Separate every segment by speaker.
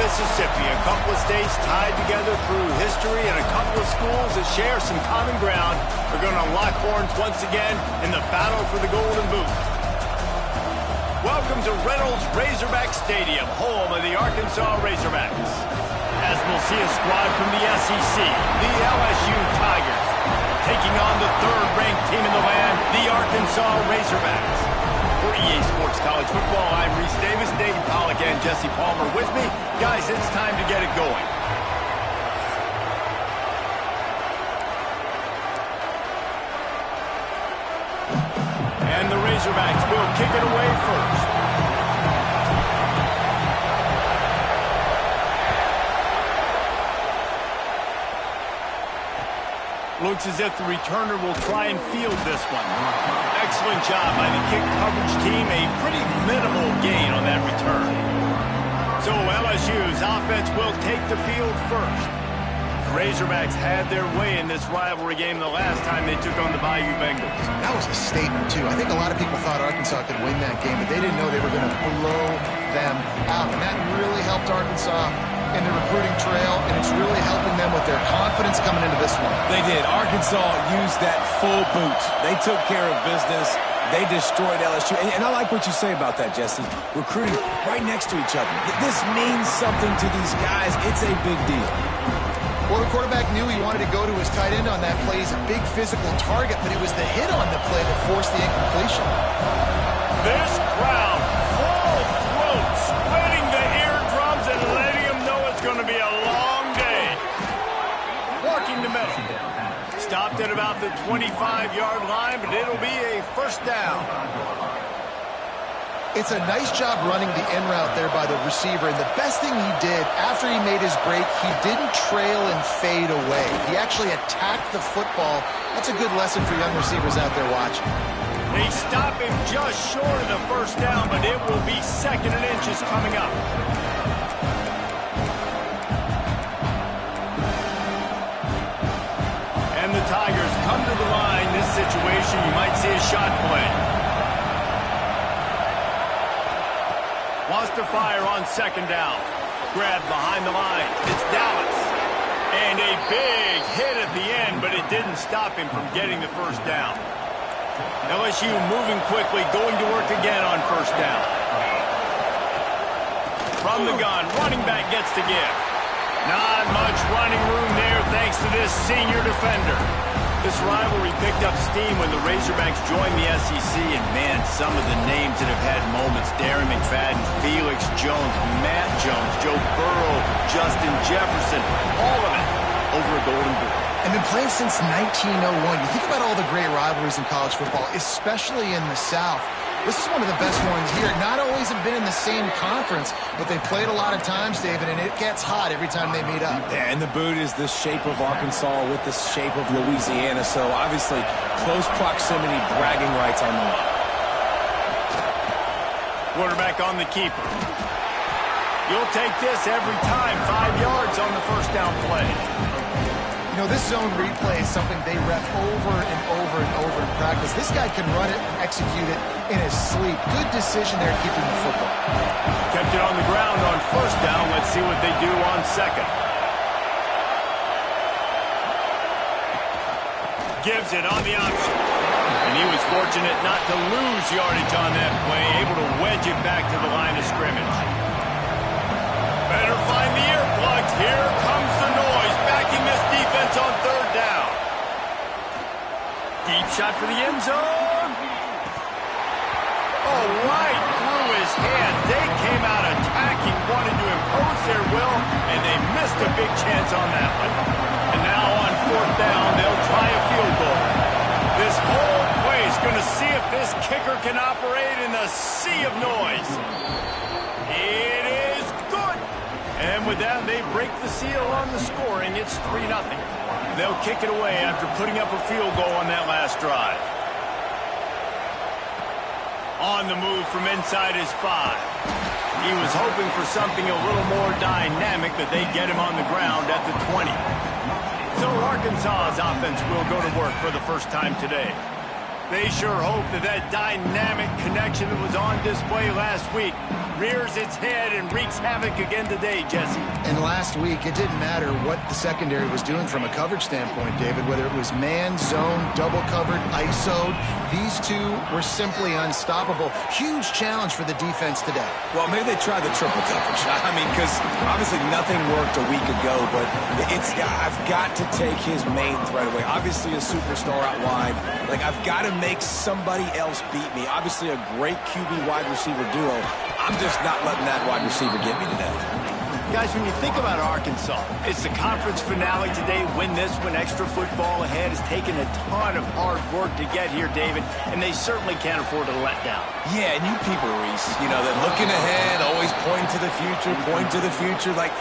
Speaker 1: Mississippi, a couple of states tied together through history and a couple of schools that share some common ground are going to lock horns once again in the battle for the Golden Boot. Welcome to Reynolds Razorback Stadium, home of the Arkansas Razorbacks. As we'll see a squad from the SEC, the LSU Tigers, taking on the third-ranked team in the land, the Arkansas Razorbacks. For EA Sports College Football, I'm Reese Davis, Dave Pollock, and Jesse Palmer with me. Guys, it's time to get it going. And the Razorbacks will kick it away first. Looks as if the returner will try and field this one. Excellent job by the kick coverage team. A pretty minimal gain on that return. So LSU's offense will take the field first. The Razorbacks had their way in this rivalry game the last time they took on the Bayou Bengals.
Speaker 2: That was a statement, too. I think a lot of people thought Arkansas could win that game, but they didn't know they were going to blow them out. And that really helped Arkansas in the recruiting trail, and it's really helping them with their confidence coming into this one.
Speaker 3: They did. Arkansas used that full boot. They took care of business. They destroyed LSU. And I like what you say about that, Jesse. Recruiting right next to each other. This means something to these guys. It's a big deal.
Speaker 2: Well, the quarterback knew he wanted to go to his tight end on that play. He's a big physical target, but it was the hit on the play that forced the incompletion.
Speaker 1: This crowd, full throat, spreading the eardrums and letting them know it's going to be a long day. Working the middle. Stopped at about the 25-yard line, but it'll be a first down.
Speaker 2: It's a nice job running the in route there by the receiver, and the best thing he did after he made his break, he didn't trail and fade away. He actually attacked the football. That's a good lesson for young receivers out there watching.
Speaker 1: They stop him just short of the first down, but it will be second and inches coming up. And the Tigers come to the line. This situation, you might see a shot play. Wants to fire on second down. Grabbed behind the line. It's Dallas. And a big hit at the end, but it didn't stop him from getting the first down. LSU moving quickly, going to work again on first down. From the gun, running back gets to give. Not much running room there thanks to this senior defender. This rivalry picked up steam when the Razorbacks joined the SEC, and man, some of the names that have had moments: Darren McFadden, Felix Jones, Matt Jones, Joe Burrow, Justin Jefferson, all of it over a Golden Boot.
Speaker 2: And been playing since 1901. You think about all the great rivalries in college football, especially in the South. This is one of the best ones here. Not always have been in the same conference, but they played a lot of times, David, and it gets hot every time they meet up.
Speaker 3: Yeah, and the boot is the shape of Arkansas with the shape of Louisiana, so obviously close proximity, bragging rights on the line.
Speaker 1: Quarterback on the keeper. You'll take this every time. 5 yards on the first down play.
Speaker 2: You know, this zone replay is something they rep over and over and over in practice. This guy can run it and execute it in his sleep. Good decision there keeping the football.
Speaker 1: Kept it on the ground on first down. Let's see what they do on second. Gives it on the option. And he was fortunate not to lose yardage on that play, able to wedge it back to the line of scrimmage. Better find the earplugs. Here comes the noise, backing this defense on third down. Deep shot for the end zone. Oh, right through his hands. They came out attacking, wanted to impose their will, and they missed a big chance on that one. And now on fourth down, they'll try a field goal. This whole place going to see if this kicker can operate in the sea of noise. It is good. And with that, they break the seal on the scoring. It's 3-0. They'll kick it away after putting up a field goal on that last drive. On the move from inside his 5. He was hoping for something a little more dynamic, but they get him on the ground at the 20. So Arkansas's offense will go to work for the first time today. They sure hope that that dynamic connection that was on display last week rears its head and wreaks havoc again today, Jesse.
Speaker 2: And last week, it didn't matter what the secondary was doing from a coverage standpoint, David, whether it was man, zone, double covered, ISO'd. These two were simply unstoppable. Huge challenge for the defense today.
Speaker 3: Well, maybe they tried the triple coverage. I mean, because obviously nothing worked a week ago, but I've got to take his main threat away. Obviously a superstar out wide. Like, I've got to make somebody else beat me. Obviously a great QB wide receiver duo. I'm just not letting that wide receiver get me today.
Speaker 1: Guys, when you think about Arkansas, it's the conference finale today. Win this one, extra football ahead. Has taken a ton of hard work to get here, David, and they certainly can't afford to let down.
Speaker 3: Yeah, and you people, Reese, you know, they're looking ahead, always pointing to the future, like,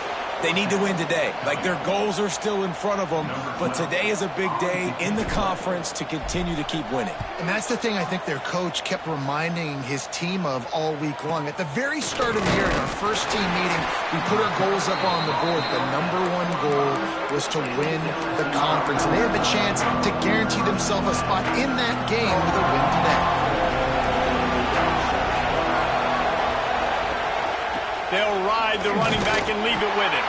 Speaker 3: they need to win today. Like, their goals are still in front of them, but today is a big day in the conference to continue to keep winning.
Speaker 2: And that's the thing I think their coach kept reminding his team of all week long. At the very start of the year, in our first team meeting, we put our goals up on the board. The #1 goal was to win the conference. And they have a chance to guarantee themselves a spot in that game with a win today.
Speaker 1: They'll ride the running back and leave it with him.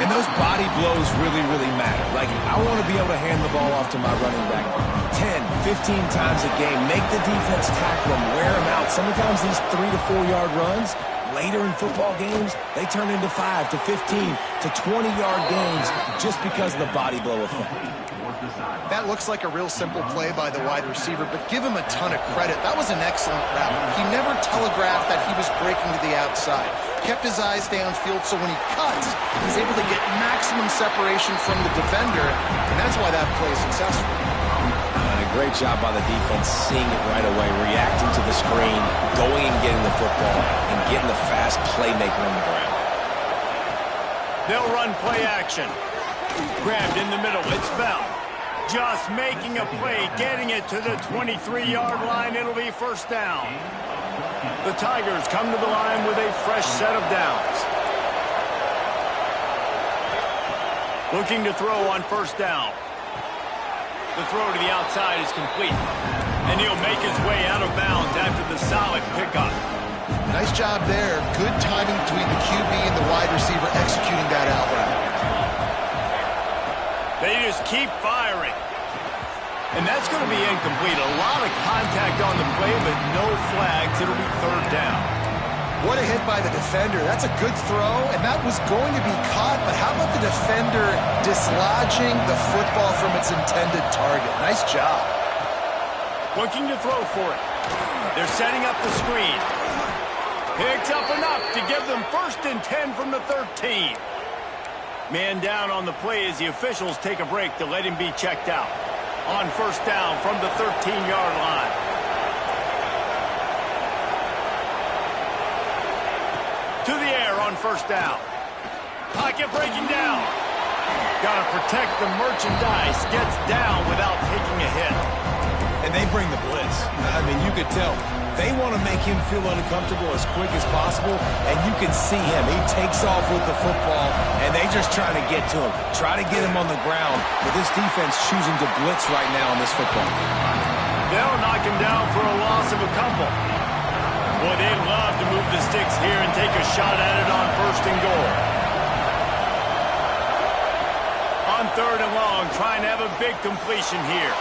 Speaker 3: And those body blows really, really matter. Like, I want to be able to hand the ball off to my running back 10, 15 times a game. Make the defense tackle them, wear them out. Sometimes these 3 to 4 yard runs, later in football games, they turn into 5 to 15 to 20-yard games just because of the body blow effect.
Speaker 2: That looks like a real simple play by the wide receiver, but give him a ton of credit. That was an excellent route. He never telegraphed that he was breaking to the outside. Kept his eyes downfield, so when he cuts, he's able to get maximum separation from the defender, and that's why that play is successful.
Speaker 3: A great job by the defense, seeing it right away, reacting to the screen, going and getting the football, and getting the fast playmaker on the ground.
Speaker 1: They'll run play action. Grabbed in the middle. It's Bell. Just making a play, getting it to the 23-yard line. It'll be first down. The Tigers come to the line with a fresh set of downs. Looking to throw on first down. The throw to the outside is complete. And he'll make his way out of bounds after the solid pickup.
Speaker 2: Nice job there. Good timing between the QB and the wide receiver executing that out route.
Speaker 1: They just keep firing. And that's going to be incomplete. A lot of contact on the play, but no flags. It'll be third down.
Speaker 2: What a hit by the defender. That's a good throw, and that was going to be caught, but how about the defender dislodging the football from its intended target? Nice job.
Speaker 1: Looking to throw for it. They're setting up the screen. Picks up enough to give them 1st and 10 from the 13. Man down on the play as the officials take a break to let him be checked out. On first down from the 13-yard line. To the air on first down. Pocket breaking down. Got to protect the merchandise. Gets down without taking a hit.
Speaker 3: And they bring the blitz. I mean, you could tell. They want to make him feel uncomfortable as quick as possible, and you can see him. He takes off with the football, and they just try to get to him. Try to get him on the ground, but this defense choosing to blitz right now on this football.
Speaker 1: They'll knock him down for a loss of a couple. Boy, they'd love to move the sticks here and take a shot at it on 1st and goal. On 3rd and long, trying to have a big completion here.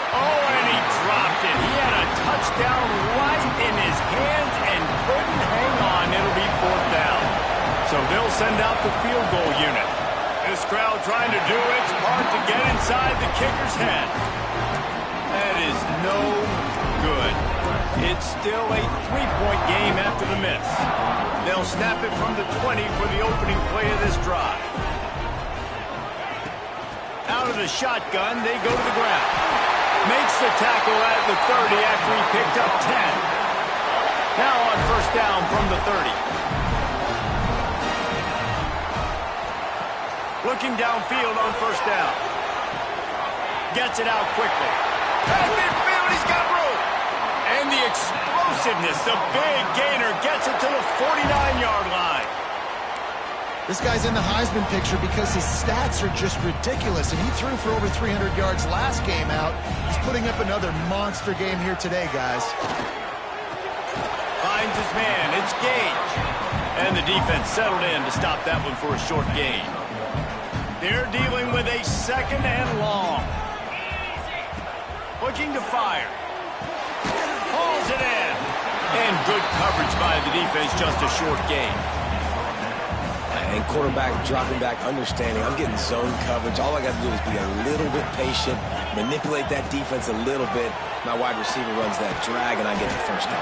Speaker 1: Oh, and he dropped it. He had a touchdown right in his hands and couldn't hang on. It'll be 4th down. So they'll send out the field goal unit. This crowd trying to do its part to get inside the kicker's head. That is no good. It's still a 3-point game after the miss. They'll snap it from the 20 for the opening play of this drive. Out of the shotgun, they go to the ground. Makes the tackle at the 30 after he picked up 10. Now on first down from the 30. Looking downfield on first down. Gets it out quickly. At midfield, he's got room. And the explosiveness, the big gainer, gets it to the 49-yard line.
Speaker 2: This guy's in the Heisman picture because his stats are just ridiculous, and he threw for over 300 yards last game out. He's putting up another monster game here today, guys.
Speaker 1: Finds his man. It's Gage. And the defense settled in to stop that one for a short gain. They're dealing with a 2nd and long. Looking to fire. Hauls it in. And good coverage by the defense, just a short gain.
Speaker 3: And quarterback dropping back, understanding I'm getting zone coverage. All I got to do is be a little bit patient, manipulate that defense a little bit. My wide receiver runs that drag, and I get the first down.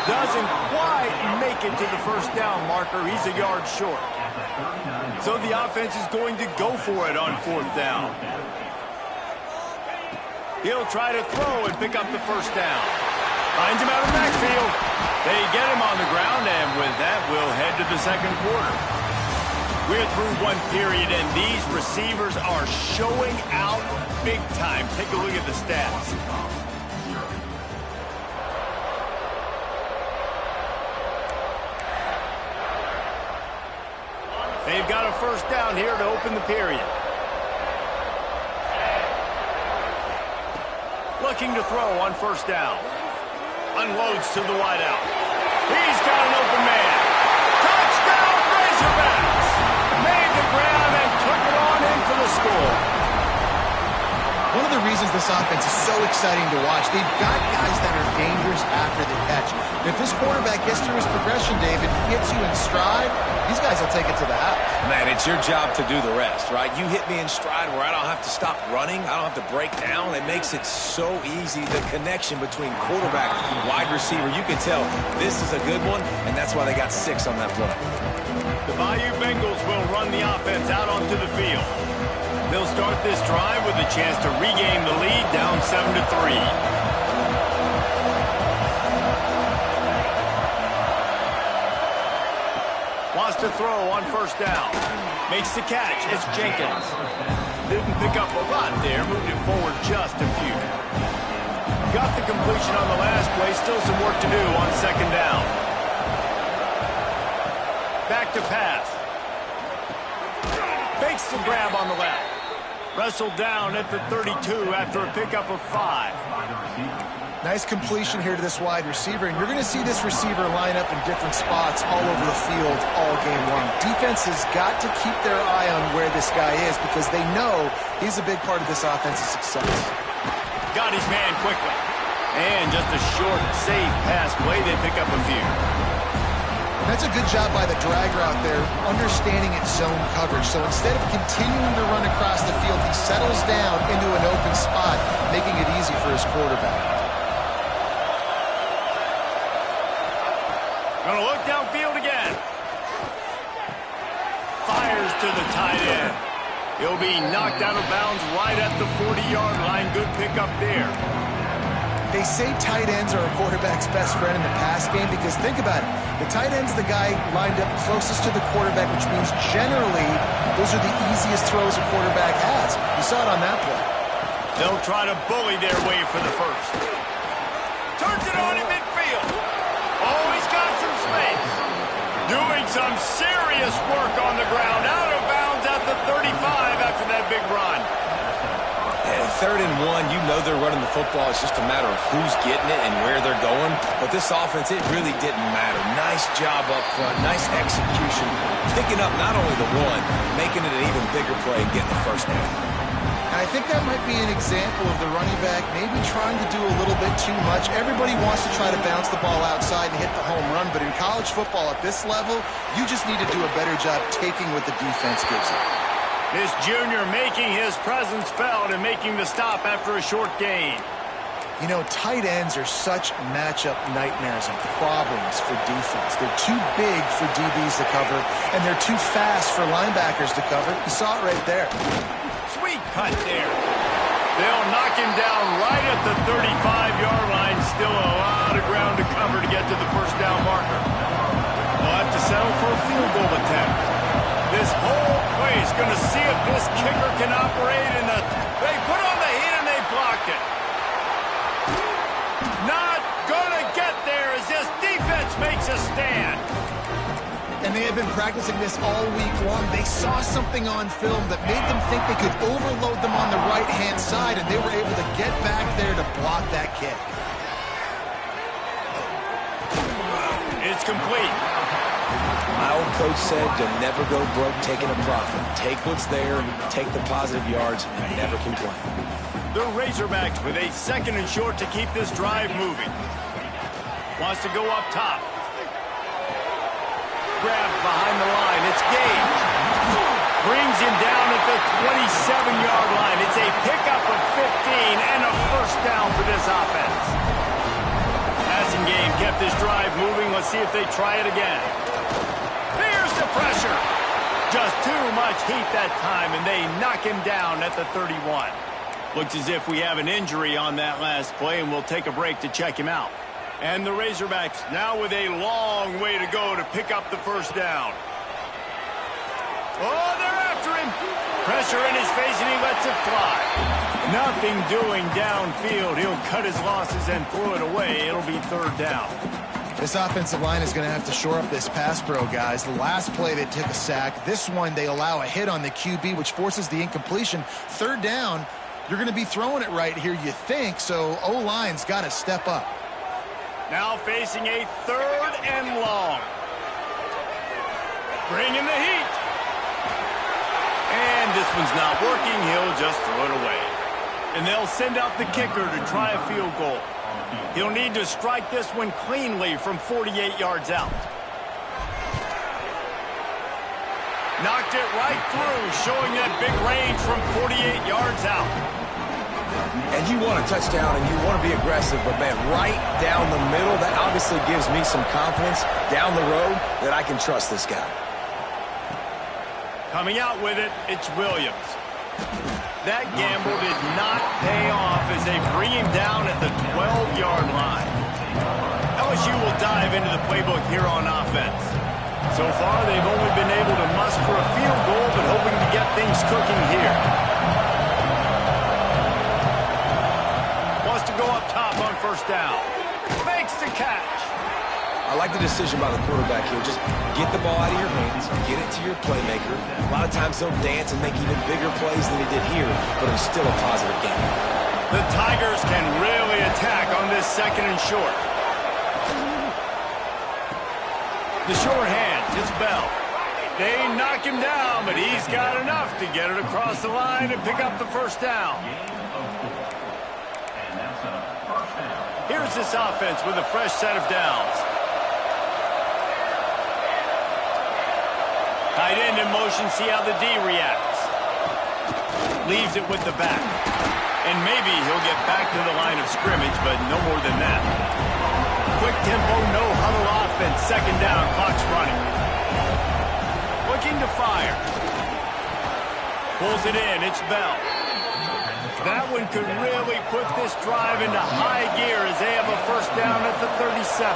Speaker 1: Doesn't quite make it to the first down marker. He's a yard short. So the offense is going to go for it on 4th down. He'll try to throw and pick up the first down. Finds him out of the backfield. They get him on the ground, and with that, we'll head to the 2nd quarter. We're through one period, and these receivers are showing out big time. Take a look at the stats. They've got a first down here to open the period. Looking to throw on 1st down. Unloads to the wideout. He's got an open man. Touchdown, Razorbacks! Made the grab and took it on in for the score.
Speaker 2: One of the reasons this offense is so exciting to watch, they've got guys that are dangerous after the catch. If this quarterback gets through his progression, David, gets you in stride, these guys will take it to the house.
Speaker 3: Man, it's your job to do the rest, right? You hit me in stride where I don't have to stop running. I don't have to break down. It makes it so easy. The connection between quarterback and wide receiver, you can tell this is a good one, and that's why they got 6 on that play.
Speaker 1: The Bayou Bengals will run the offense out onto the field. They'll start this drive with a chance to regain the lead, down 7-3. Wants to throw on 1st down. Makes the catch. It's Jenkins. Didn't pick up a lot there. Moved it forward just a few. Got the completion on the last play. Still some work to do on 2nd down. Back to pass. Makes the grab on the left. Wrestled down at the 32 after a pickup of 5.
Speaker 2: Nice completion here to this wide receiver, and you're going to see this receiver line up in different spots all over the field all game long. Defense has got to keep their eye on where this guy is because they know he's a big part of this offense's success.
Speaker 1: Got his man quickly. And just a short, safe pass play. They pick up a few.
Speaker 2: That's a good job by the drag route there, understanding its zone coverage. So instead of continuing to run across the field, he settles down into an open spot, making it easy for his quarterback.
Speaker 1: Gonna look downfield again. Fires to the tight end. He'll be knocked out of bounds right at the 40-yard line. Good pickup there.
Speaker 2: They say tight ends are a quarterback's best friend in the pass game because think about it. The tight end's the guy lined up closest to the quarterback, which means generally those are the easiest throws a quarterback has. You saw it on that play.
Speaker 1: They'll try to bully their way for the first. Turns it on in midfield. Oh, he's got some space. Doing some serious work on the ground. Out of bounds at the 35 after that big run.
Speaker 3: And 3rd and 1, you know they're running the football. It's just a matter of who's getting it and where they're going. But this offense, it really didn't matter. Nice job up front, nice execution. Picking up not only the one, making it an even bigger play and getting the first down.
Speaker 2: I think that might be an example of the running back maybe trying to do a little bit too much. Everybody wants to try to bounce the ball outside and hit the home run, but in college football at this level, you just need to do a better job taking what the defense gives you.
Speaker 1: This junior making his presence felt and making the stop after a short gain.
Speaker 2: You know, tight ends are such matchup nightmares and problems for defense. They're too big for DBs to cover, and they're too fast for linebackers to cover. You saw it right there.
Speaker 1: Sweet cut there. They'll knock him down right at the 35-yard line. Still a lot of ground to cover to get to the first down marker. They'll have to settle for a field goal attempt. This whole play is going to see if this kicker can operate in the... They put on the heat and they blocked it. Not going to get there as this defense makes a stand.
Speaker 2: And they have been practicing practicing this all week long. They saw something on film that made them think they could overload them on the right-hand side, and they were able to get back there to block that kick.
Speaker 1: It's complete.
Speaker 3: My old coach said you'll never go broke taking a profit. Take what's there, take the positive yards, and never complain.
Speaker 1: The Razorbacks with a 2nd and short to keep this drive moving. Wants to go up top. Grabbed behind the line. It's Gage. Brings him down at the 27-yard line. It's a pickup of 15 and a first down for this offense. Passing game kept this drive moving. Let's see if they try it again. Here's the pressure. Just too much heat that time, and they knock him down at the 31. Looks as if we have an injury on that last play, and we'll take a break to check him out. And the Razorbacks now with a long way to go to pick up the first down. Oh, they're after him. Pressure in his face, and he lets it fly. Nothing doing downfield. He'll cut his losses and throw it away. It'll be 3rd down.
Speaker 2: This offensive line is going to have to shore up this pass pro, guys. The last play they took a sack. This one they allow a hit on the QB, which forces the incompletion. 3rd down, you're going to be throwing it right here, you think, so O-line's got to step up.
Speaker 1: Now facing a 3rd and long. Bringing the heat. And this one's not working. He'll just throw it away. And they'll send out the kicker to try a field goal. He'll need to strike this one cleanly from 48 yards out. Knocked it right through, showing that big range from 48 yards out.
Speaker 3: And you want a touchdown and you want to be aggressive, but man, right down the middle, that obviously gives me some confidence down the road that I can trust this guy.
Speaker 1: Coming out with it, it's Williams. That gamble did not pay off as they bring him down at the 12-yard line. LSU will dive into the playbook here on offense. So far, they've only been able to muster a field goal, but hoping to get things cooking here. Wants to go up top on 1st down. Makes the catch.
Speaker 3: I like the decision by the quarterback here. Just get the ball out of your hands, get it to your playmaker. A lot of times he'll dance and make even bigger plays than he did here, but it was still a positive game.
Speaker 1: The Tigers can really attack on this 2nd and short. The short hands, it's Bell. They knock him down, but he's got enough to get it across the line and pick up the 1st down. Here's this offense with a fresh set of downs. Tight end in motion, see how the D reacts. Leaves it with the back. And maybe he'll get back to the line of scrimmage, but no more than that. Quick tempo, no huddle offense. 2nd down, clock's running. Looking to fire. Pulls it in, it's Bell. That one could really put this drive into high gear as they have a 1st down at the 37.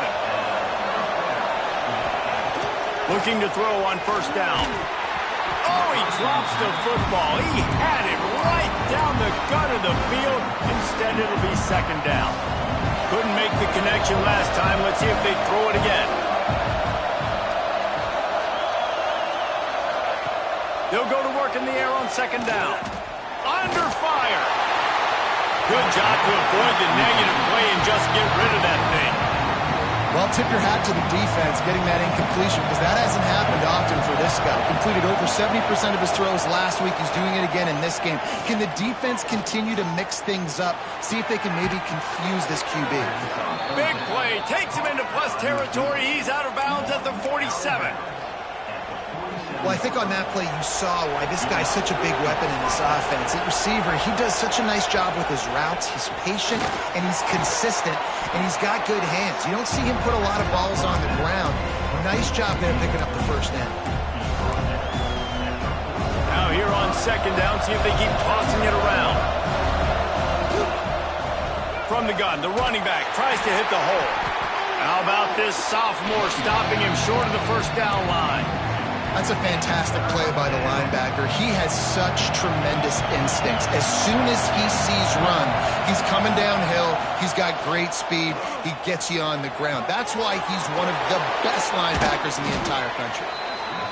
Speaker 1: Looking to throw on 1st down. Oh, he drops the football. He had it right down the gut of the field. Instead, it'll be 2nd down. Couldn't make the connection last time. Let's see if they throw it again. They'll go to work in the air on 2nd down. Under fire. Good job to avoid the negative play and just get rid of that thing.
Speaker 2: Well, tip your hat to the defense getting that incompletion, because that hasn't happened often for this guy. Completed over 70% of his throws last week. He's doing it again in this game. Can the defense continue to mix things up? See if they can maybe confuse this QB.
Speaker 1: Big play. Takes him into plus territory. He's out of bounds at the 47.
Speaker 2: Well, I think on that play you saw why this guy's such a big weapon in this offense. At receiver, he does such a nice job with his routes. He's patient, and he's consistent, and he's got good hands. You don't see him put a lot of balls on the ground. Nice job there picking up the 1st down.
Speaker 1: Now here on 2nd down, see if they keep tossing it around. From the gun, the running back tries to hit the hole. How about this sophomore stopping him short of the 1st down line?
Speaker 2: That's a fantastic play by the linebacker. He has such tremendous instincts. As soon as he sees run, he's coming downhill. He's got great speed. He gets you on the ground. That's why he's one of the best linebackers in the entire country.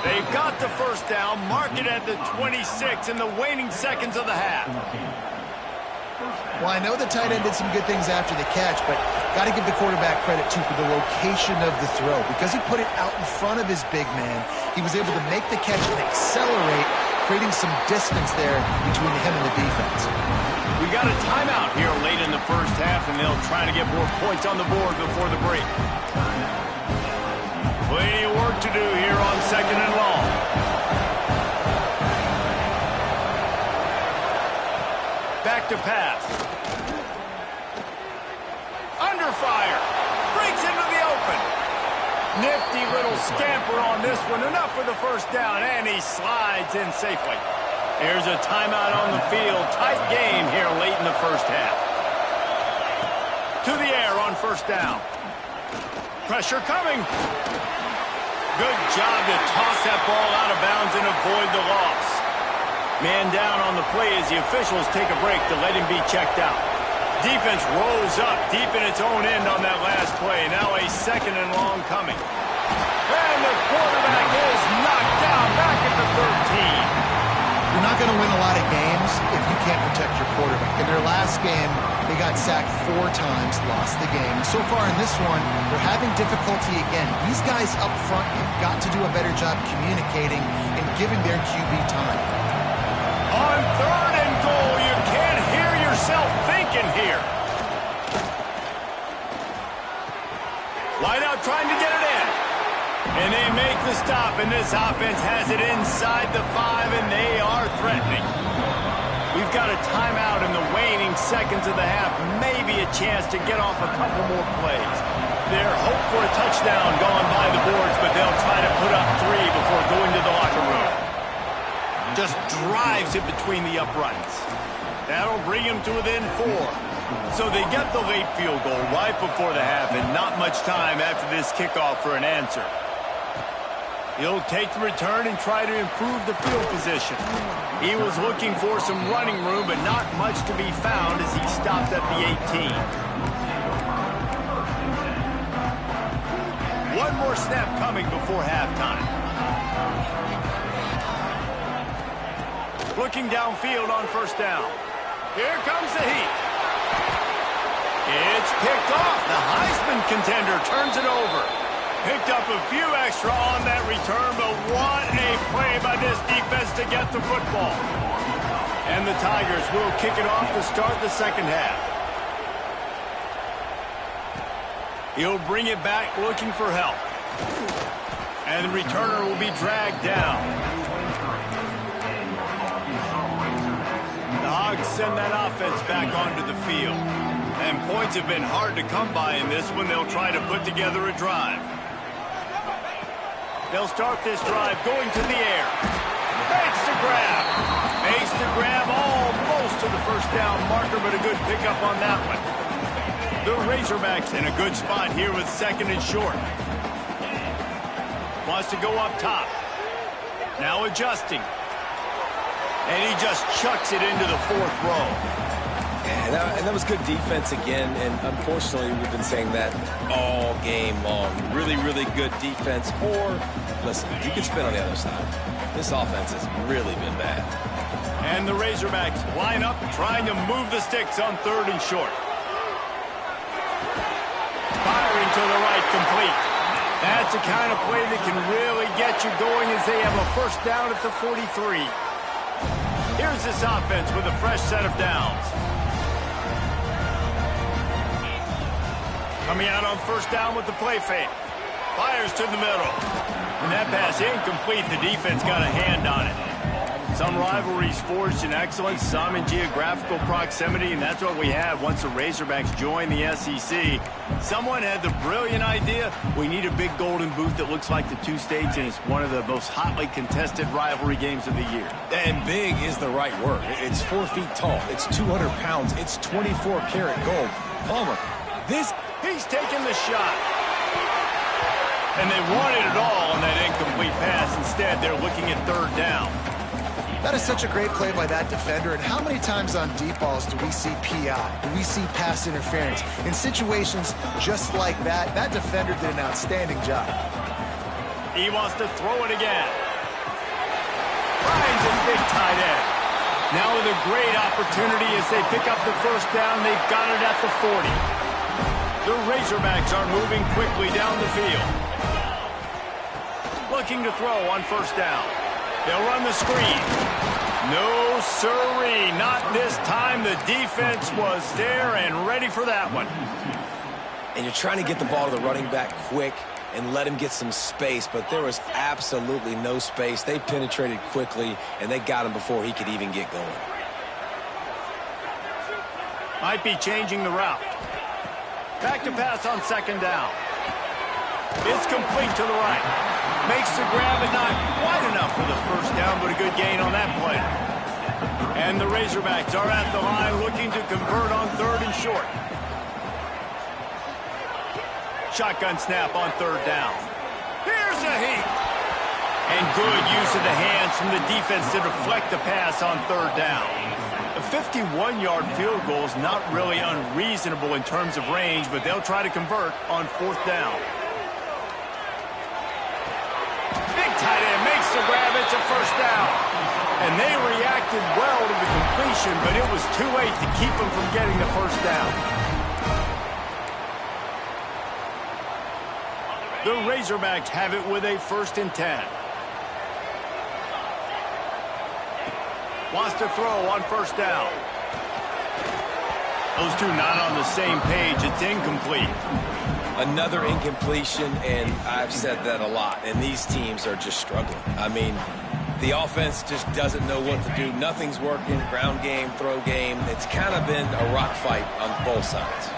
Speaker 1: They've got the first down, mark it at the 26 in the waning seconds of the half.
Speaker 2: Well, I know the tight end did some good things after the catch, but got to give the quarterback credit, too, for the location of the throw. Because he put it out in front of his big man, he was able to make the catch and accelerate, creating some distance there between him and the defense.
Speaker 1: We got a timeout here late in the first half, and they'll try to get more points on the board before the break. Plenty of work to do here on 2nd and long. Back to pass. Under fire. Breaks into the open. Nifty little scamper on this one. Enough for the first down, and he slides in safely. Here's a timeout on the field. Tight game here late in the first half. To the air on first down. Pressure coming. Good job to toss that ball out of bounds and avoid the loss. Man down on the play as the officials take a break to let him be checked out. Defense rolls up deep in its own end on that last play. Now a 2nd and long coming. And the quarterback is knocked down back at the 13.
Speaker 2: You're not going to win a lot of games if you can't protect your quarterback. In their last game, they got sacked 4 times, lost the game. So far in this one, they're having difficulty again. These guys up front have got to do a better job communicating and giving their QB time.
Speaker 1: On 3rd and goal, you can't hear yourself thinking here. Wide out trying to get it in. And they make the stop, and this offense has it inside the 5, and they are threatening. We've got a timeout in the waning seconds of the half. Maybe a chance to get off a couple more plays. Their hope for a touchdown gone by the boards, but they'll try to put up 3 before going to the locker room. Just drives it between the uprights. That'll bring him to within 4. So they get the late field goal right before the half, and not much time after this kickoff for an answer. He'll take the return and try to improve the field position. He was looking for some running room, but not much to be found as he stopped at the 18. One more snap coming before halftime. Looking downfield on first down. Here comes the heat. It's picked off. The Heisman contender turns it over. Picked up a few extra on that return, but what a play by this defense to get the football. And the Tigers will kick it off to start the second half. He'll bring it back looking for help. And the returner will be dragged down. The Hogs send that offense back onto the field. And points have been hard to come by in this one. They'll try to put together a drive. They'll start this drive going to the air. Makes the grab. Makes the grab almost to the first down marker, but a good pickup on that one. The Razorbacks in a good spot here with 2nd and short. Wants to go up top. Now adjusting. And he just chucks it into the 4th row.
Speaker 3: Yeah, and that was good defense again, and unfortunately we've been saying that all game long. Really, really good defense. Or, listen, you can spin on the other side. This offense has really been bad.
Speaker 1: And the Razorbacks line up trying to move the sticks on 3rd and short. Firing to the right, complete. That's the kind of play that can really get you going as they have a first down at the 43. Here's this offense with a fresh set of downs. Coming out on first down with the play fake. Fires to the middle. And that pass incomplete. The defense got a hand on it. Some rivalries forged in excellence, some in geographical proximity, and that's what we had once the Razorbacks joined the SEC. Someone had the brilliant idea, we need a big golden boot that looks like the two states, and it's one of the most hotly contested rivalry games of the year.
Speaker 3: And big is the right word. It's 4 feet tall. It's 200 pounds. It's 24-karat gold. Palmer, this...
Speaker 1: He's taking the shot. And they wanted it all on that incomplete pass. Instead, they're looking at 3rd down.
Speaker 2: That is such a great play by that defender. And how many times on deep balls do we see PI? Do we see pass interference? In situations just like that, that defender did an outstanding job.
Speaker 1: He wants to throw it again. finds his big tight end. Now with a great opportunity as they pick up the first down. They've got it at the 40. The Razorbacks are moving quickly down the field. Looking to throw on first down. They'll run the screen. No, sirree, not this time. The defense was there and ready for that one.
Speaker 3: And you're trying to get the ball to the running back quick and let him get some space, but there was absolutely no space. They penetrated quickly, and they got him before he could even get going.
Speaker 1: Might be changing the route. Back to pass on second down. It's complete to the right. Makes the grab and not quite enough for the first down, but a good gain on that play. And the Razorbacks are at the line looking to convert on third and short. Shotgun snap on third down. Here's a heat. And good use of the hands from the defense to deflect the pass on third down. A 51-yard field goal is not really unreasonable in terms of range, but they'll try to convert on fourth down. Big tight end makes the grab. It's a first down. And they reacted well to the completion, but it was too late to keep them from getting the first down. The Razorbacks have it with a 1st and 10. Wants to throw on first down. Those two not on the same page. It's incomplete.
Speaker 3: Another incompletion, and I've said that a lot, and these teams are just struggling. I mean, the offense just doesn't know what to do. Nothing's working. Ground game, throw game. It's kind of been a rock fight on both sides.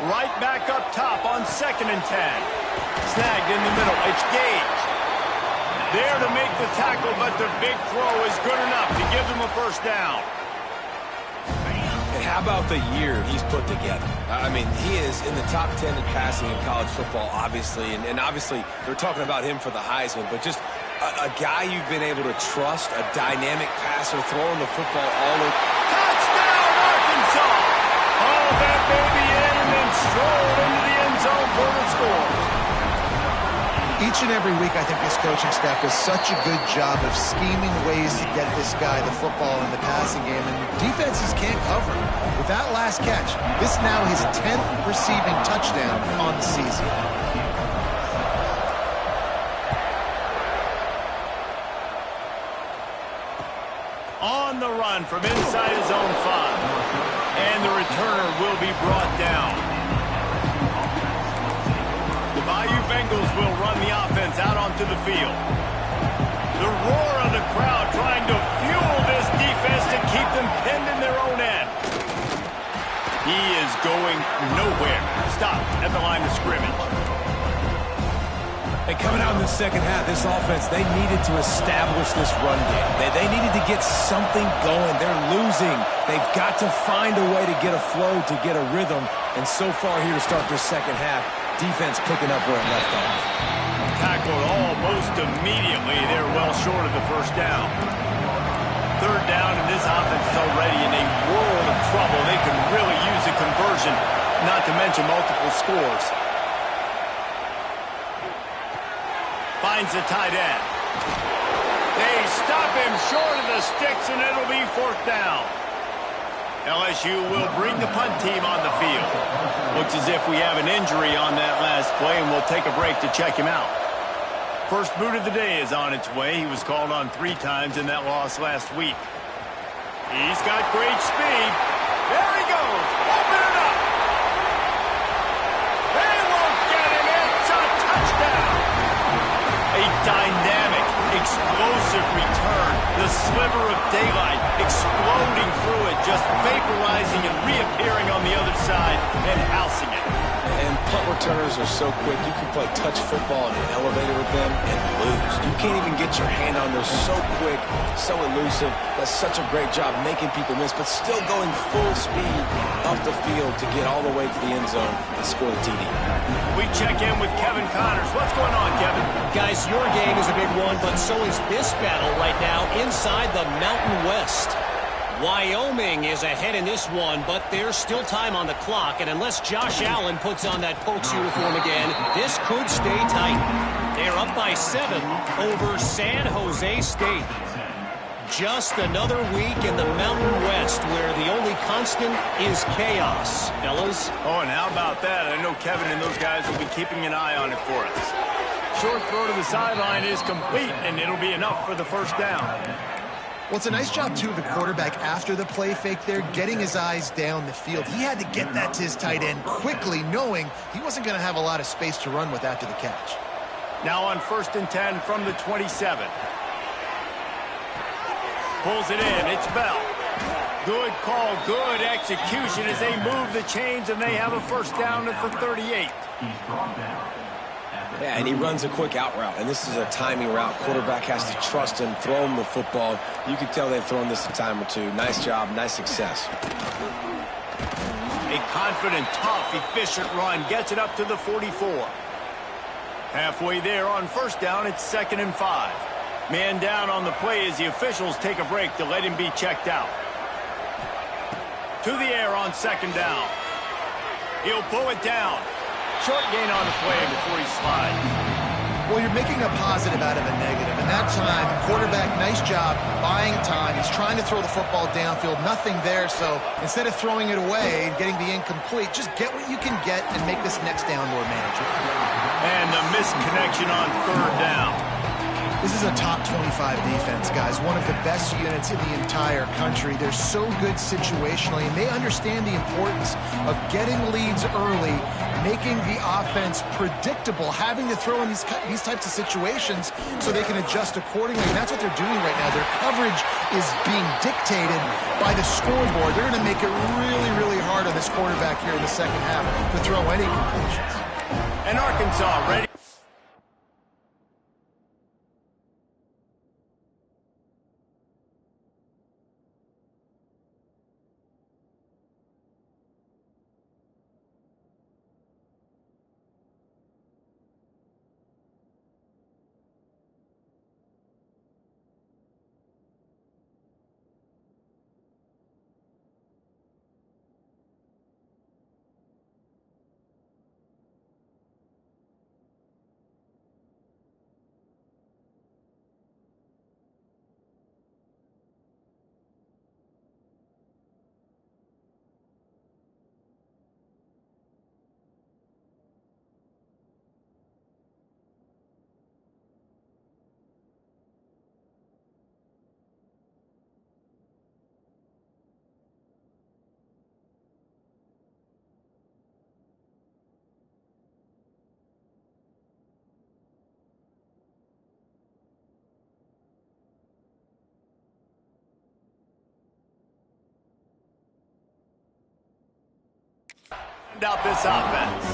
Speaker 1: Right back up top on 2nd and 10. Snagged in the middle. It's Gage. There to make the tackle, but the big throw is good enough to give them a first down.
Speaker 3: And how about the year he's put together? I mean, he is in the top 10 in passing in college football, obviously. And obviously, they're talking about him for the Heisman, but just a guy you've been able to trust, a dynamic passer, throwing the football all over.
Speaker 1: Touchdown, Arkansas! Hauled that baby in and then strolled into the end zone for the score.
Speaker 2: Each and every week, I think this coaching staff does such a good job of scheming ways to get this guy the football in the passing game, and defenses can't cover him. With that last catch, this now his 10th receiving touchdown on the season.
Speaker 1: On the run from inside his own 5. And the returner will be brought down. The Bayou Bengals will run the offense out onto the field. The roar of the crowd trying to fuel this defense to keep them pinned in their own end. He is going nowhere. Stop at the line of scrimmage.
Speaker 3: And coming out in the second half, this offense, they needed to establish this run game. They needed to get something going. They're losing. They've got to find a way to get a flow, to get a rhythm. And so far here to start this second half, defense picking up where it left off.
Speaker 1: Tackled almost immediately. They're well short of the first down. Third down, and this offense is already in a world of trouble. They could really use a conversion, not to mention multiple scores. Finds the tight end. They stop him short of the sticks, and it'll be fourth down. LSU will bring the punt team on the field. Looks as if we have an injury on that last play, and we'll take a break to check him out. First boot of the day is on its way. He was called on 3 times in that loss last week. He's got great speed. There he goes. Open it up. They won't get him. It's a touchdown. A dynamic, explosive return. The sliver of daylight exploding through it, just vaporizing and reappearing on the other side and housing it.
Speaker 3: And punt returners are so quick. You can play touch football in an elevator with them and lose. You can't even get your hand on them. So quick, so elusive. Does such a great job making people miss, but still going full speed up the field to get all the way to the end zone and score the TD.
Speaker 1: We check in with Kevin Connors. What's going on, Kevin?
Speaker 4: Guys, your game is a big one, but so is this battle right now inside the Mountain West. Wyoming is ahead in this one, but there's still time on the clock, and unless Josh Allen puts on that Pokes uniform again, this could stay tight. They're up by 7 over San Jose State. Just another week in the Mountain West where the only constant is chaos, fellas.
Speaker 1: Oh, and how about that? I know Kevin and those guys will be keeping an eye on it for us. Short throw to the sideline is complete, and it'll be enough for the first down.
Speaker 2: Well, it's a nice job, too, of the quarterback after the play fake there, getting his eyes down the field. He had to get that to his tight end quickly, knowing he wasn't going to have a lot of space to run with after the catch.
Speaker 1: Now on 1st and 10 from the 27. Pulls it in. It's Bell. Good call, good execution as they move the chains, and they have a first down at the 38.
Speaker 3: Yeah, and he runs a quick out route, and this is a timing route. Quarterback has to trust him, throw him the football. You can tell they've thrown this a time or two. Nice job, nice success.
Speaker 1: A confident, tough, efficient run gets it up to the 44. Halfway there on first down, it's 2nd and 5. Man down on the play as the officials take a break to let him be checked out. To the air on 2nd down. He'll pull it down. Short gain on the play before he slides.
Speaker 2: Well, you're making a positive out of a negative. And that time, quarterback, nice job, buying time. He's trying to throw the football downfield. Nothing there, so instead of throwing it away and getting the incomplete, just get what you can get and make this next down more manageable.
Speaker 1: And the misconnection on 3rd down.
Speaker 2: This is a top 25 defense, guys. One of the best units in the entire country. They're so good situationally, and they understand the importance of getting leads early, making the offense predictable, having to throw in these types of situations so they can adjust accordingly. And that's what they're doing right now. Their coverage is being dictated by the scoreboard. They're going to make it really, really hard on this quarterback here in the second half to throw any completions.
Speaker 1: And Arkansas ready. Out this offense.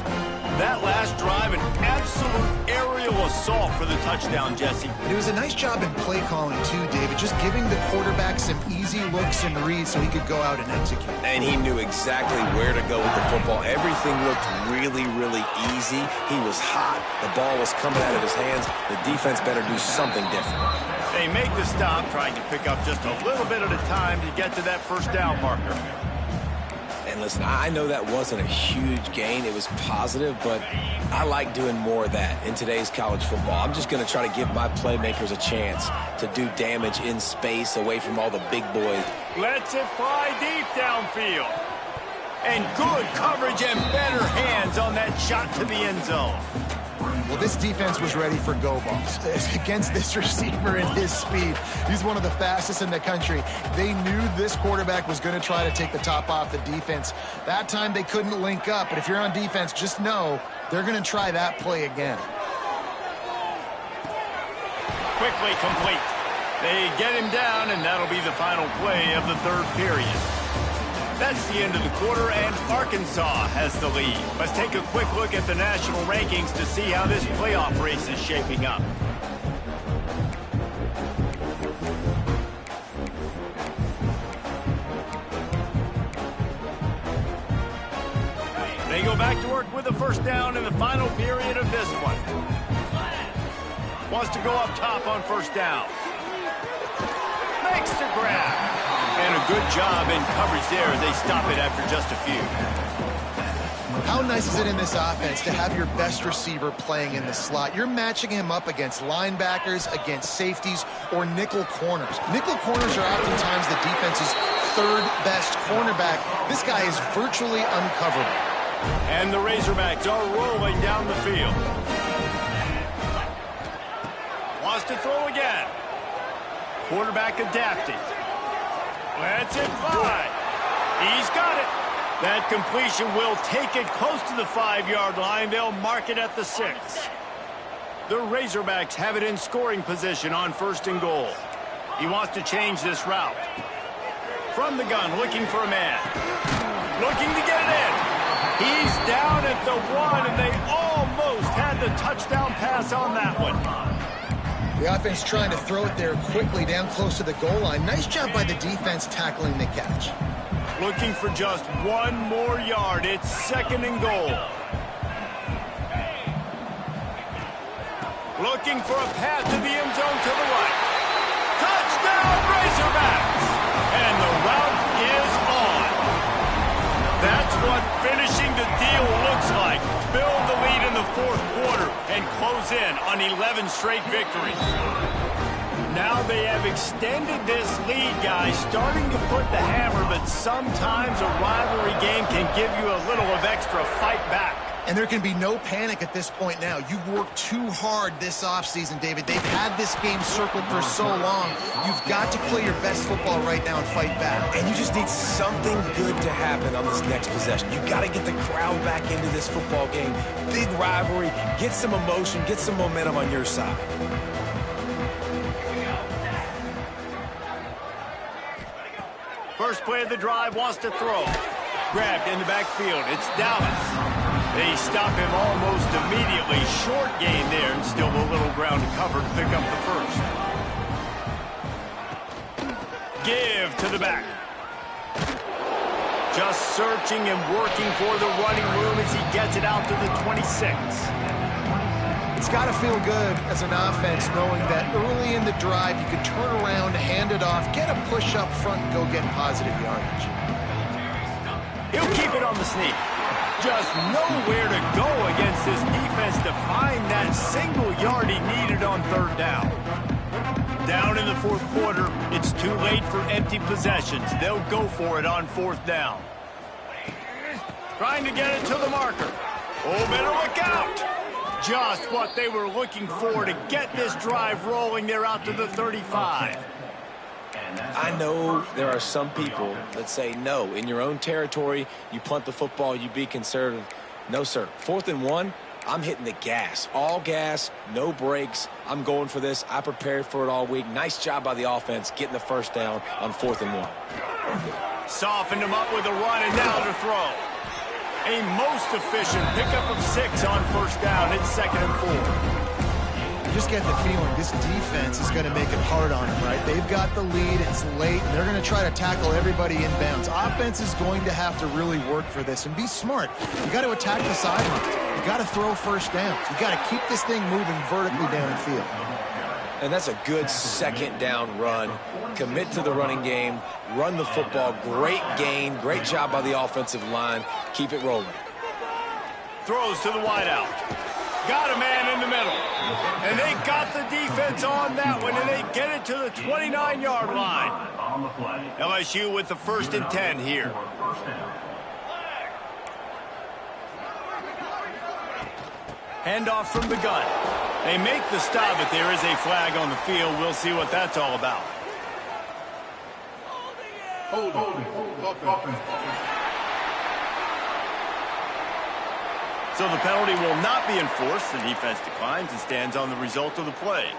Speaker 1: That last drive, an absolute aerial assault for the touchdown, Jesse.
Speaker 2: It was a nice job in play calling too, David, just giving the quarterback some easy looks and reads so he could go out and execute.
Speaker 3: And he knew exactly where to go with the football. Everything looked really, really easy. He was hot. The ball was coming out of his hands. The defense better do something different.
Speaker 1: They make the stop, trying to pick up just a little bit at a time to get to that first down marker.
Speaker 3: And listen, I know that wasn't a huge gain. It was positive, but I like doing more of that in today's college football. I'm just going to try to give my playmakers a chance to do damage in space away from all the big boys.
Speaker 1: Lets it fly deep downfield. And good coverage and better hands on that shot to the end zone.
Speaker 2: Well, this defense was ready for go balls against this receiver and his speed. He's one of the fastest in the country. They knew this quarterback was going to try to take the top off the defense. That time they couldn't link up, but if you're on defense, just know they're going to try that play again.
Speaker 1: Quickly complete. They get him down, and that'll be the final play of the 3rd period. That's the end of the quarter, and Arkansas has the lead. Let's take a quick look at the national rankings to see how this playoff race is shaping up. They go back to work with the first down in the final period of this one. Wants to go up top on first down. Makes the grab. And a Good job in coverage there as they stop it after just a few.
Speaker 2: How nice is it in this offense to have your best receiver playing in the slot? You're matching him up against linebackers, against safeties, or nickel corners. Nickel corners are oftentimes the defense's third best cornerback. This guy is virtually uncoverable.
Speaker 1: And the Razorbacks are rolling down the field. Wants to throw again. Quarterback adapting. Let's it fly. He's got it. That completion will take it close to the 5-yard line. They'll mark it at the 6. The Razorbacks have it in scoring position on 1st and goal. He wants to change this route. From the gun, looking for a man. Looking to get it in. He's down at the 1, and they almost had the touchdown pass on that one.
Speaker 2: The offense trying to throw it there quickly down close to the goal line. Nice job by the defense tackling the catch.
Speaker 1: Looking for just 1 more yard. It's 2nd and goal. Looking for a pass to the end zone to the right. Touchdown, Razorbacks! And the route is on. That's what finishing the deal looks like. Build the lead in the 4th quarter and close in on 11 straight victories. Now they have extended this lead, guys, starting to put the hammer, but sometimes a rivalry game can give you a little of extra fight back.
Speaker 2: And there can be no panic at this point now. You've worked too hard this offseason, David. They've had this game circled for so long. You've got to play your best football right now and fight back.
Speaker 3: And you just need something good to happen on this next possession. You got to get the crowd back into this football game. Big rivalry. Get some emotion. Get some momentum on your side.
Speaker 1: First play of the drive, wants to throw. Grabbed in the backfield. It's Dallas. They stop him almost immediately. Short gain there, and still a little ground to cover to pick up the first. Give to the back. Just searching and working for the running room as he gets it out to the 26.
Speaker 2: It's got to feel good as an offense knowing that early in the drive you can turn around, hand it off, get a push up front, and go get positive yardage.
Speaker 1: He'll keep it on the sneak. Just nowhere to go against this defense to find that single yard he needed on 3rd down. Down in the 4th quarter, it's too late for empty possessions. They'll go for it on 4th down. Trying to get it to the marker. Oh, better look out. Just what they were looking for to get this drive rolling. They're out to the 35.
Speaker 3: I know there are some people that say, no, in your own territory, you punt the football, you be conservative. No, sir. 4th and 1, I'm hitting the gas. All gas, no brakes. I'm going for this. I prepared for it all week. Nice job by the offense getting the 1st down on 4th and 1.
Speaker 1: Softened him up with a run, and now to throw. A most efficient pickup of 6 on 1st down. It's 2nd and 4.
Speaker 2: You just get the feeling this defense is going to make it hard on them, right? They've got the lead, it's late, and they're going to try to tackle everybody inbounds. Offense is going to have to really work for this and be smart. You got to attack the sidelines. You got to throw 1st down. You got to keep this thing moving vertically downfield.
Speaker 3: And that's a good 2nd down run. Commit to the running game, run the football. Great gain, great job by the offensive line. Keep it rolling.
Speaker 1: Throws to the wideout. Got a man in the middle. And they got the defense on that one, and they get it to the 29-yard line. LSU with the 1st and 10 here. Handoff from the gun. They make the stop, but there is a flag on the field. We'll see what that's all about. So the penalty will not be enforced. The defense declines and stands on the result of the play.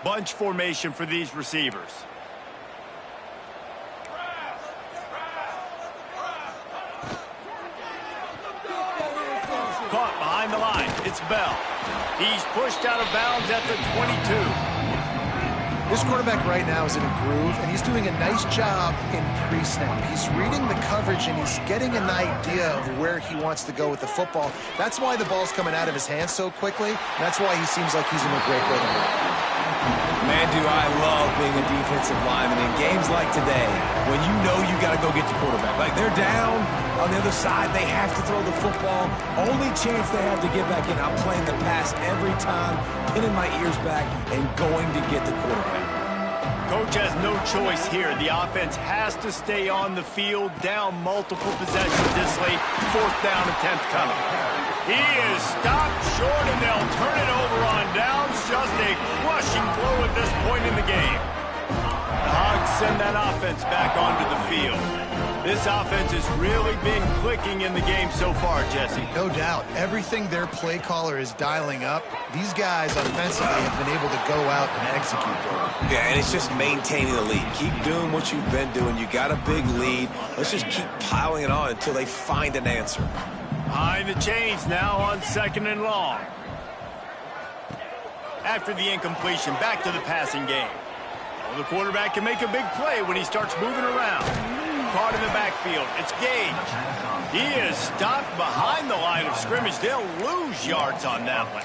Speaker 1: Bunch formation for these receivers. Caught behind the line. It's Bell. He's pushed out of bounds at the 22.
Speaker 2: This quarterback right now is in a groove, and he's doing a nice job in pre-snap. He's reading the coverage, and he's getting an idea of where he wants to go with the football. That's why the ball's coming out of his hands so quickly, and that's why he seems like he's in a great rhythm.
Speaker 3: Man, do I love being a defensive lineman in games like today when you know you got to go get the quarterback. Like, they're down on the other side. They have to throw the football. Only chance they have to get back in. I'm playing the pass every time, pinning my ears back, and going to get the quarterback.
Speaker 1: Coach has no choice here. The offense has to stay on the field, down multiple possessions this late. 4th down attempt coming. He is stopped short, and they'll turn it over on downs. Just a crushing blow at this point in the game. The Hogs send that offense back onto the field. This offense has really been clicking in the game so far, Jesse.
Speaker 2: No doubt. Everything their play caller is dialing up, these guys offensively have been able to go out and execute.
Speaker 3: Yeah, and it's just maintaining the lead. Keep doing what you've been doing. You got a big lead. Let's just keep piling it on until they find an answer.
Speaker 1: Behind the chains now on 2nd and long. After the incompletion, back to the passing game. Oh, the quarterback can make a big play when he starts moving around. Caught in the backfield. It's Gage. He is stopped behind the line of scrimmage. They'll lose yards on that one.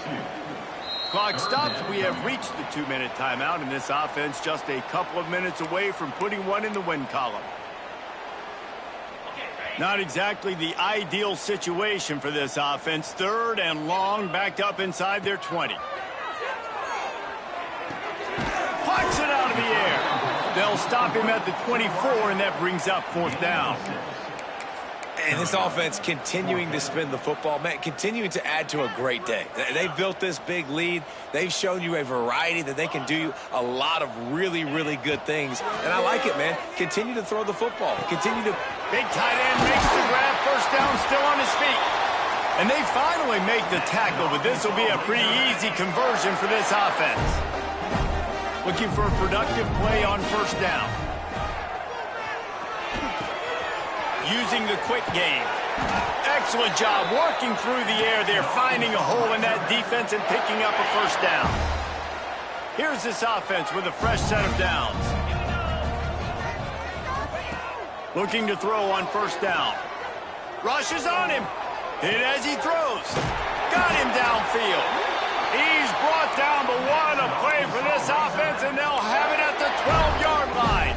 Speaker 1: Clock stops. We have reached the 2-minute timeout, and this offense just a couple of minutes away from putting one in the win column. Not exactly the ideal situation for this offense. 3rd and long, backed up inside their 20. Puts it out of the air. They'll stop him at the 24, and that brings up 4th down.
Speaker 3: And this offense continuing to spin the football, man, continuing to add to a great day. They've built this big lead. They've shown you a variety that they can do a lot of really, really good things. And I like it, man. Continue to throw the football. Continue to...
Speaker 1: Big tight end makes the grab. 1st down, still on his feet. And they finally make the tackle, but this will be a pretty easy conversion for this offense. Looking for a productive play on 1st down. Using the quick game. Excellent job working through the air. They're finding a hole in that defense and picking up a 1st down. Here's this offense with a fresh set of downs. Looking to throw on 1st down. Rushes on him. Hit as he throws. Got him downfield. He's brought down, but what a play for this offense, and they'll have it at the 12-yard line.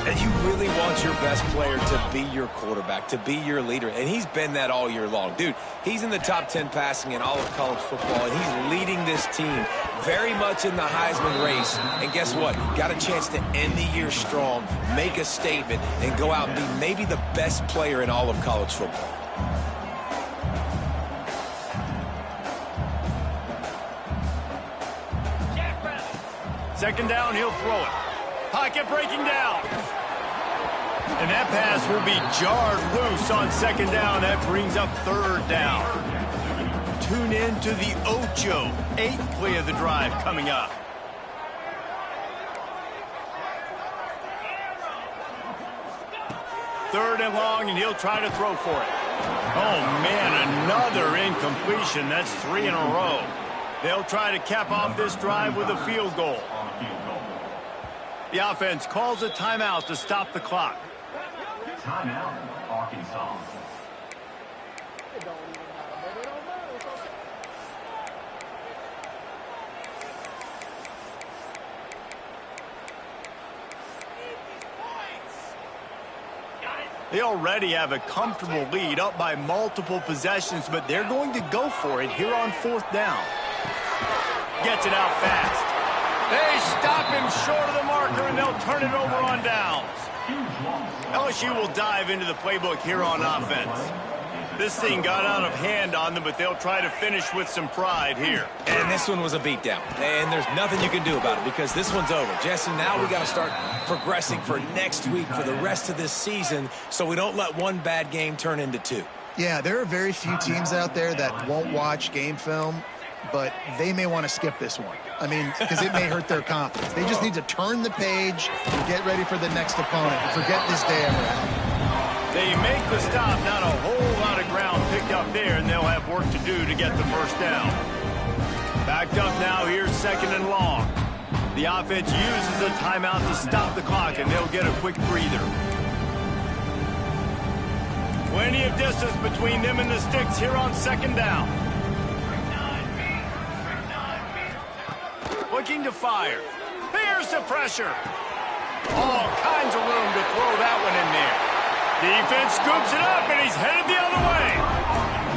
Speaker 3: And you really want your best player to be your quarterback, to be your leader, and he's been that all year long. Dude, he's in the top 10 passing in all of college football, and he's leading this team very much in the Heisman race. And guess what? Got a chance to end the year strong, make a statement, and go out and be maybe the best player in all of college football.
Speaker 1: Second down, he'll throw it. Pocket breaking down. And that pass will be jarred loose on 2nd down. That brings up 3rd down. Tune in to the Ocho. 8th play of the drive coming up. Third and long, and he'll try to throw for it. Oh, man, another incompletion. That's 3 in a row. They'll try to cap off this drive with a field goal. The offense calls a timeout to stop the clock.
Speaker 5: Timeout, Arkansas.
Speaker 1: They already have a comfortable lead, up by multiple possessions, but they're going to go for it here on 4th down. Gets it out fast. They stop him short of the marker, and they'll turn it over on downs. LSU will dive into the playbook here on offense. This thing got out of hand on them, but they'll try to finish with some pride here.
Speaker 3: And this one was a beatdown. And there's nothing you can do about it because this one's over. Jesse, now we got to start progressing for next week, for the rest of this season, so we don't let one bad game turn into 2.
Speaker 2: Yeah, there are very few teams out there that won't watch game film, but they may want to skip this one. I mean, because it may hurt their confidence. They just need to turn the page and get ready for the next opponent and forget this day ever happened.
Speaker 1: They make the stop, not a whole lot of ground picked up there, and they'll have work to do to get the 1st down. Backed up now, here's 2nd and long. The offense uses a timeout to stop the clock, and they'll get a quick breather. Plenty of distance between them and the sticks here on 2nd down. looking to fire. Here's the pressure. All kinds of room to throw that one in there. Defense scoops it up, and he's headed the other way.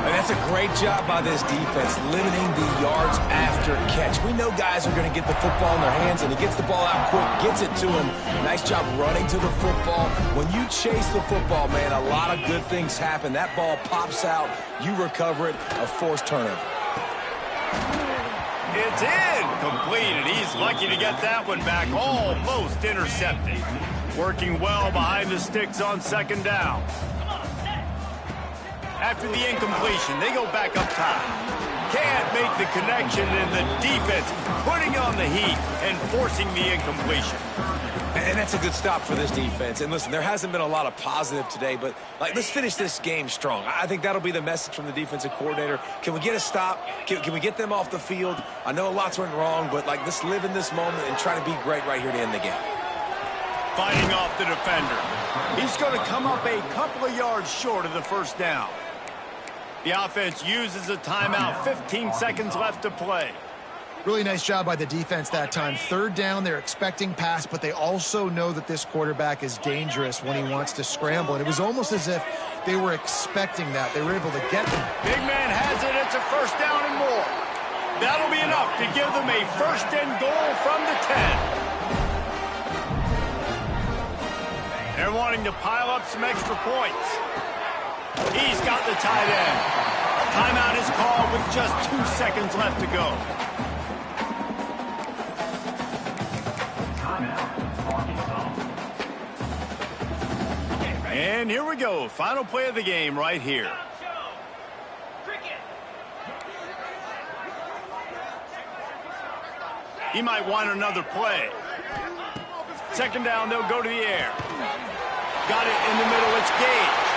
Speaker 3: And that's a great job by this defense, limiting the yards after catch. We know guys are going to get the football in their hands, and he gets the ball out quick, gets it to him. Nice job running to the football. When you chase the football, man, a lot of good things happen. That ball pops out, you recover it, a forced turnover.
Speaker 1: It's in, completed. He's lucky to get that one back, almost intercepted. Working well behind the sticks on second down. After the incompletion, they go back up top. Can't make the connection, and the defense putting on the heat and forcing the incompletion.
Speaker 3: And that's a good stop for this defense. And listen, there hasn't been a lot of positive today, but let's finish this game strong. I think that'll be the message from the defensive coordinator. Can we get a stop? Can we get them off the field? I know a lot's went wrong, but let's live in this moment and try to be great right here to end the game.
Speaker 1: Fighting off the defender. He's going to come up a couple of yards short of the first down. The offense uses a timeout, 15 seconds left to play.
Speaker 2: Really nice job by the defense that time. Third down, they're expecting pass, but they also know that this quarterback is dangerous when he wants to scramble. And it was almost as if they were expecting that. They were able to get them.
Speaker 1: Big man has it. It's a first down and more. That'll be enough to give them a first and goal from the 10. They're wanting to pile up some extra points. He's got the tight end. Timeout is called with just 2 seconds left to go. And here we go. Final play of the game right here. He might want another play. Second down, they'll go to the air. Got it in the middle. It's Gage.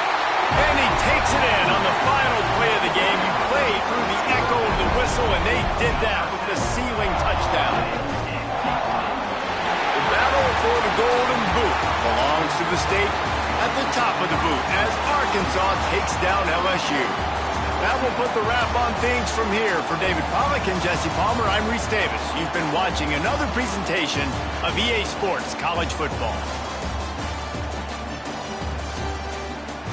Speaker 1: And he takes it in on the final play of the game. You play through the echo of the whistle, and they did that with the ceiling touchdown. The battle for the Golden Boot belongs to the state at the top of the boot as Arkansas takes down LSU. That will put the wrap on things from here. For David Pollack and Jesse Palmer, I'm Reese Davis. You've been watching another presentation of EA Sports College Football.